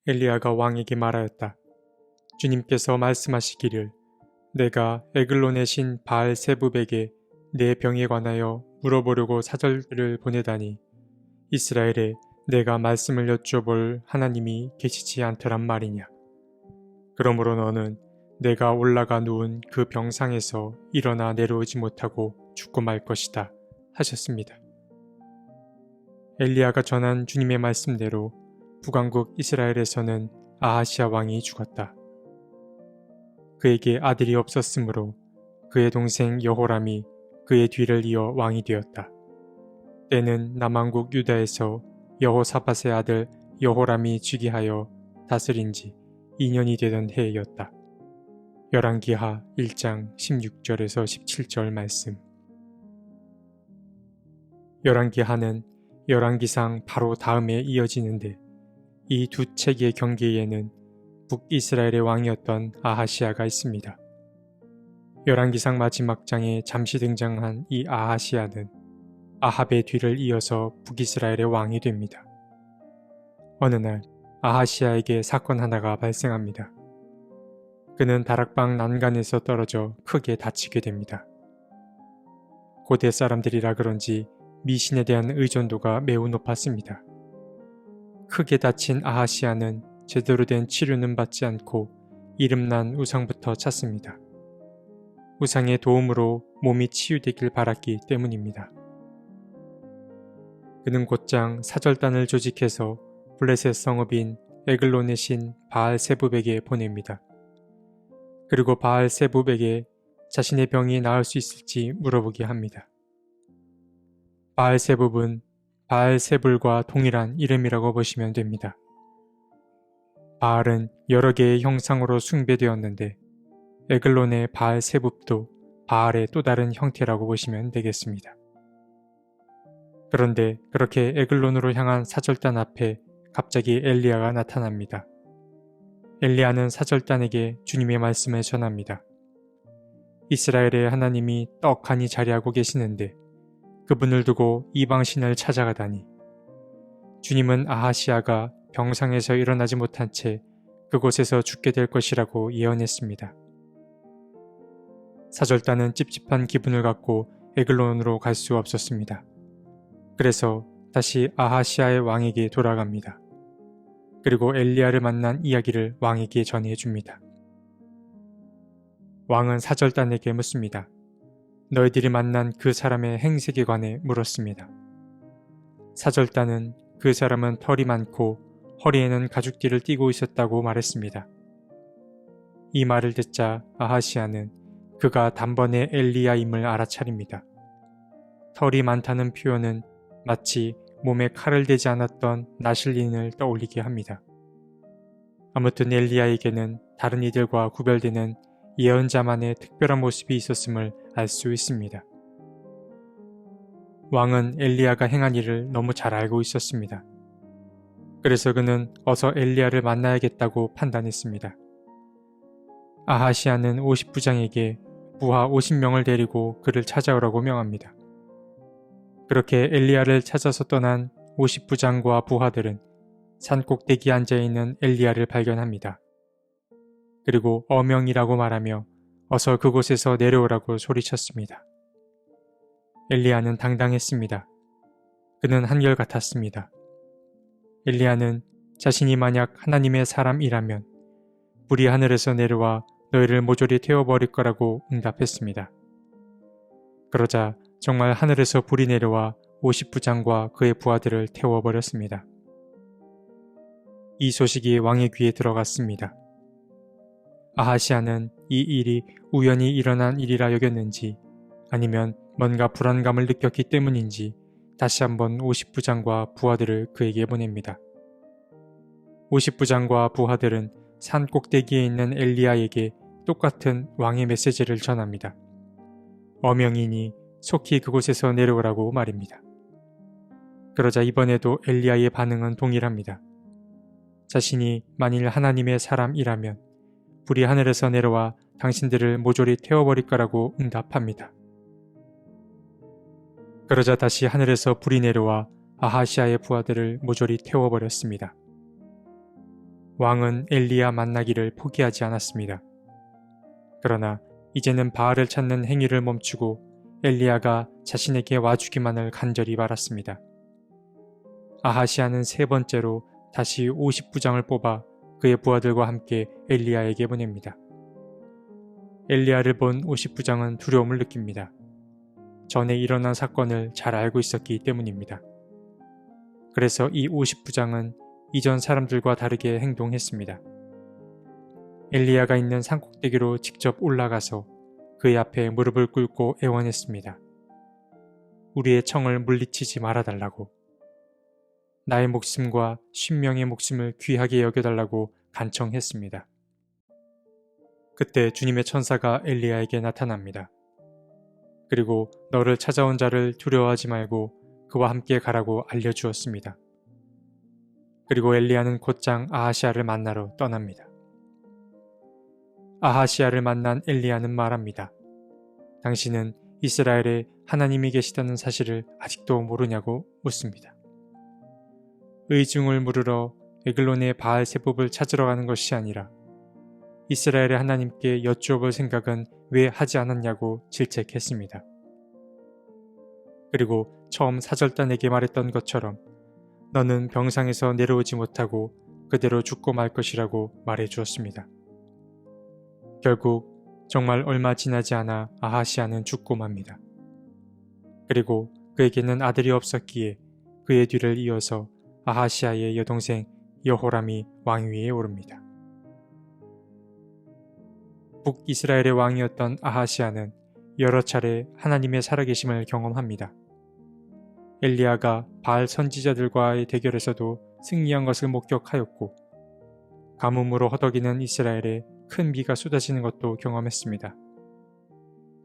엘리야가 왕에게 말하였다. 주님께서 말씀하시기를 내가 에글론의 신 바알세붑에게 내 병에 관하여 물어보려고 사절들을 보내다니 이스라엘에 내가 말씀을 여쭈어볼 하나님이 계시지 않더란 말이냐. 그러므로 너는 내가 올라가 누운 그 병상에서 일어나 내려오지 못하고 죽고 말 것이다 하셨습니다. 엘리야가 전한 주님의 말씀대로 북왕국 이스라엘에서는 아하시아 왕이 죽었다. 그에게 아들이 없었으므로 그의 동생 여호람이 그의 뒤를 이어 왕이 되었다. 때는 남왕국 유다에서 여호사밧의 아들 여호람이 즉위하여 다스린 지 2년이 되던 해였다. 열왕기하 1장 16절에서 17절 말씀. 열왕기하는 열왕기상 바로 다음에 이어지는데 이 두 책의 경계에는 북이스라엘의 왕이었던 아하시아가 있습니다. 열왕기상 마지막 장에 잠시 등장한 이 아하시아는 아합의 뒤를 이어서 북이스라엘의 왕이 됩니다. 어느 날 아하시아에게 사건 하나가 발생합니다. 그는 다락방 난간에서 떨어져 크게 다치게 됩니다. 고대 사람들이라 그런지 미신에 대한 의존도가 매우 높았습니다. 크게 다친 아하시아는 제대로 된 치료는 받지 않고 이름난 우상부터 찾습니다. 우상의 도움으로 몸이 치유되길 바랐기 때문입니다. 그는 곧장 사절단을 조직해서 블레셋 성읍인 에글론의 신 바알세붑에게 보냅니다. 그리고 바알세붑에게 자신의 병이 나을 수 있을지 물어보게 합니다. 바알세붑은 바알세불과 동일한 이름이라고 보시면 됩니다. 바알은 여러 개의 형상으로 숭배되었는데 에글론의 바알세붑도 바알의 또 다른 형태라고 보시면 되겠습니다. 그런데 그렇게 에글론으로 향한 사절단 앞에 갑자기 엘리야가 나타납니다. 엘리야는 사절단에게 주님의 말씀을 전합니다. 이스라엘의 하나님이 떡하니 자리하고 계시는데 그분을 두고 이방신을 찾아가다니. 주님은 아하시아가 병상에서 일어나지 못한 채 그곳에서 죽게 될 것이라고 예언했습니다. 사절단은 찝찝한 기분을 갖고 에글론으로 갈 수 없었습니다. 그래서 다시 아하시아의 왕에게 돌아갑니다. 그리고 엘리야를 만난 이야기를 왕에게 전해줍니다. 왕은 사절단에게 묻습니다. 너희들이 만난 그 사람의 행색에 관해 물었습니다. 사절단은 그 사람은 털이 많고 허리에는 가죽띠를 띠고 있었다고 말했습니다. 이 말을 듣자 아하시아는 그가 단번에 엘리야임을 알아차립니다. 털이 많다는 표현은 마치 몸에 칼을 대지 않았던 나실린을 떠올리게 합니다. 아무튼 엘리야에게는 다른 이들과 구별되는 예언자만의 특별한 모습이 있었음을 알 수 있습니다. 왕은 엘리야가 행한 일을 너무 잘 알고 있었습니다. 그래서 그는 어서 엘리야를 만나야겠다고 판단했습니다. 아하시아는 50부장에게 부하 50명을 데리고 그를 찾아오라고 명합니다. 그렇게 엘리야를 찾아서 떠난 50부장과 부하들은 산꼭대기에 앉아있는 엘리야를 발견합니다. 그리고 어명이라고 말하며 어서 그곳에서 내려오라고 소리쳤습니다. 엘리야는 당당했습니다. 그는 한결같았습니다. 엘리야는 자신이 만약 하나님의 사람이라면 불이 하늘에서 내려와 너희를 모조리 태워버릴 거라고 응답했습니다. 그러자 정말 하늘에서 불이 내려와 50부장과 그의 부하들을 태워버렸습니다. 이 소식이 왕의 귀에 들어갔습니다. 아하시아는 이 일이 우연히 일어난 일이라 여겼는지 아니면 뭔가 불안감을 느꼈기 때문인지 다시 한번 50부장과 부하들을 그에게 보냅니다. 50부장과 부하들은 산 꼭대기에 있는 엘리야에게 똑같은 왕의 메시지를 전합니다. 어명이니 속히 그곳에서 내려오라고 말입니다. 그러자 이번에도 엘리야의 반응은 동일합니다. 자신이 만일 하나님의 사람이라면 불이 하늘에서 내려와 당신들을 모조리 태워버릴 거라고 응답합니다. 그러자 다시 하늘에서 불이 내려와 아하시아의 부하들을 모조리 태워버렸습니다. 왕은 엘리야 만나기를 포기하지 않았습니다. 그러나 이제는 바알을 찾는 행위를 멈추고 엘리야가 자신에게 와주기만을 간절히 바랐습니다. 아하시아는 세 번째로 다시 50부장을 뽑아 그의 부하들과 함께 엘리야에게 보냅니다. 엘리야를 본 50부장은 두려움을 느낍니다. 전에 일어난 사건을 잘 알고 있었기 때문입니다. 그래서 이 50부장은 이전 사람들과 다르게 행동했습니다. 엘리야가 있는 산꼭대기로 직접 올라가서 그의 앞에 무릎을 꿇고 애원했습니다. 우리의 청을 물리치지 말아달라고, 나의 목숨과 50명의 목숨을 귀하게 여겨달라고 간청했습니다. 그때 주님의 천사가 엘리야에게 나타납니다. 그리고 너를 찾아온 자를 두려워하지 말고 그와 함께 가라고 알려주었습니다. 그리고 엘리야는 곧장 아하시아를 만나러 떠납니다. 아하시아를 만난 엘리야는 말합니다. 당신은 이스라엘에 하나님이 계시다는 사실을 아직도 모르냐고 묻습니다. 의중을 물으러 에글론의 바알 세법을 찾으러 가는 것이 아니라 이스라엘의 하나님께 여쭈어볼 생각은 왜 하지 않았냐고 질책했습니다. 그리고 처음 사절단에게 말했던 것처럼 너는 병상에서 내려오지 못하고 그대로 죽고 말 것이라고 말해 주었습니다. 결국 정말 얼마 지나지 않아 아하시아는 죽고 맙니다. 그리고 그에게는 아들이 없었기에 그의 뒤를 이어서 아하시아의 여동생 여호람이 왕위에 오릅니다. 북이스라엘의 왕이었던 아하시아는 여러 차례 하나님의 살아계심을 경험합니다. 엘리야가 바알 선지자들과의 대결에서도 승리한 것을 목격하였고 가뭄으로 허덕이는 이스라엘에 큰 비가 쏟아지는 것도 경험했습니다.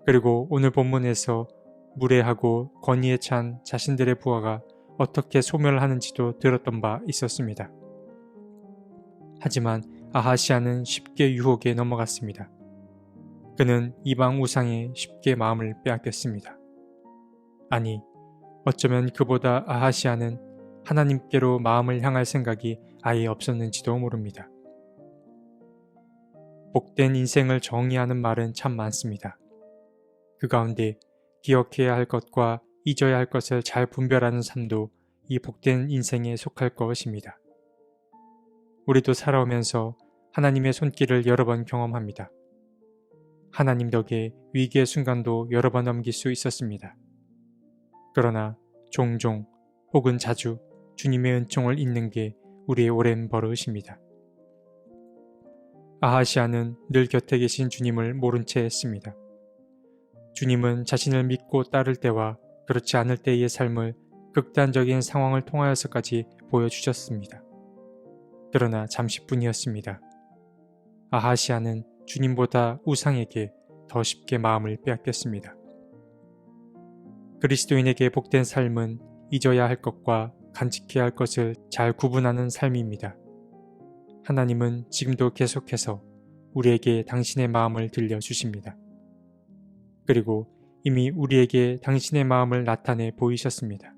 그리고 오늘 본문에서 무례하고 권위에 찬 자신들의 부하가 어떻게 소멸하는지도 들었던 바 있었습니다. 하지만 아하시아는 쉽게 유혹에 넘어갔습니다. 그는 이방 우상에 쉽게 마음을 빼앗겼습니다. 아니, 어쩌면 그보다 아하시아는 하나님께로 마음을 향할 생각이 아예 없었는지도 모릅니다. 복된 인생을 정의하는 말은 참 많습니다. 그 가운데 기억해야 할 것과 잊어야 할 것을 잘 분별하는 삶도 이 복된 인생에 속할 것입니다. 우리도 살아오면서 하나님의 손길을 여러 번 경험합니다. 하나님 덕에 위기의 순간도 여러 번 넘길 수 있었습니다. 그러나 종종 혹은 자주 주님의 은총을 잊는 게 우리의 오랜 버릇입니다. 아하시아는 늘 곁에 계신 주님을 모른 채 했습니다. 주님은 자신을 믿고 따를 때와 그렇지 않을 때의 삶을 극단적인 상황을 통하여서까지 보여주셨습니다. 그러나 잠시뿐이었습니다. 아하시아는 주님보다 우상에게 더 쉽게 마음을 빼앗겼습니다. 그리스도인에게 복된 삶은 잊어야 할 것과 간직해야 할 것을 잘 구분하는 삶입니다. 하나님은 지금도 계속해서 우리에게 당신의 마음을 들려주십니다. 그리고 이미 우리에게 당신의 마음을 나타내 보이셨습니다.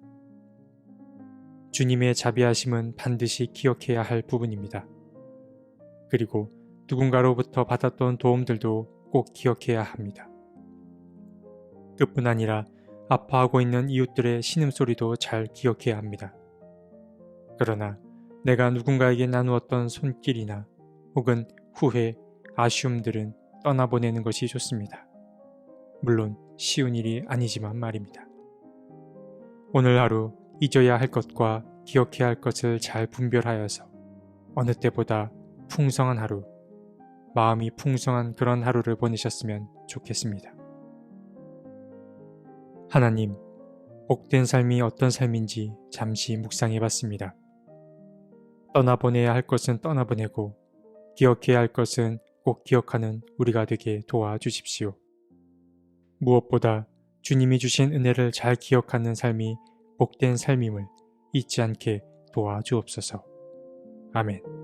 주님의 자비하심은 반드시 기억해야 할 부분입니다. 그리고 누군가로부터 받았던 도움들도 꼭 기억해야 합니다. 그뿐 아니라 아파하고 있는 이웃들의 신음소리도 잘 기억해야 합니다. 그러나 내가 누군가에게 나누었던 손길이나 혹은 후회, 아쉬움들은 떠나보내는 것이 좋습니다. 물론 쉬운 일이 아니지만 말입니다. 오늘 하루 잊어야 할 것과 기억해야 할 것을 잘 분별하여서 어느 때보다 풍성한 하루, 마음이 풍성한 그런 하루를 보내셨으면 좋겠습니다. 하나님, 복된 삶이 어떤 삶인지 잠시 묵상해봤습니다. 떠나보내야 할 것은 떠나보내고 기억해야 할 것은 꼭 기억하는 우리가 되게 도와주십시오. 무엇보다 주님이 주신 은혜를 잘 기억하는 삶이 복된 삶임을 잊지 않게 도와주옵소서. 아멘.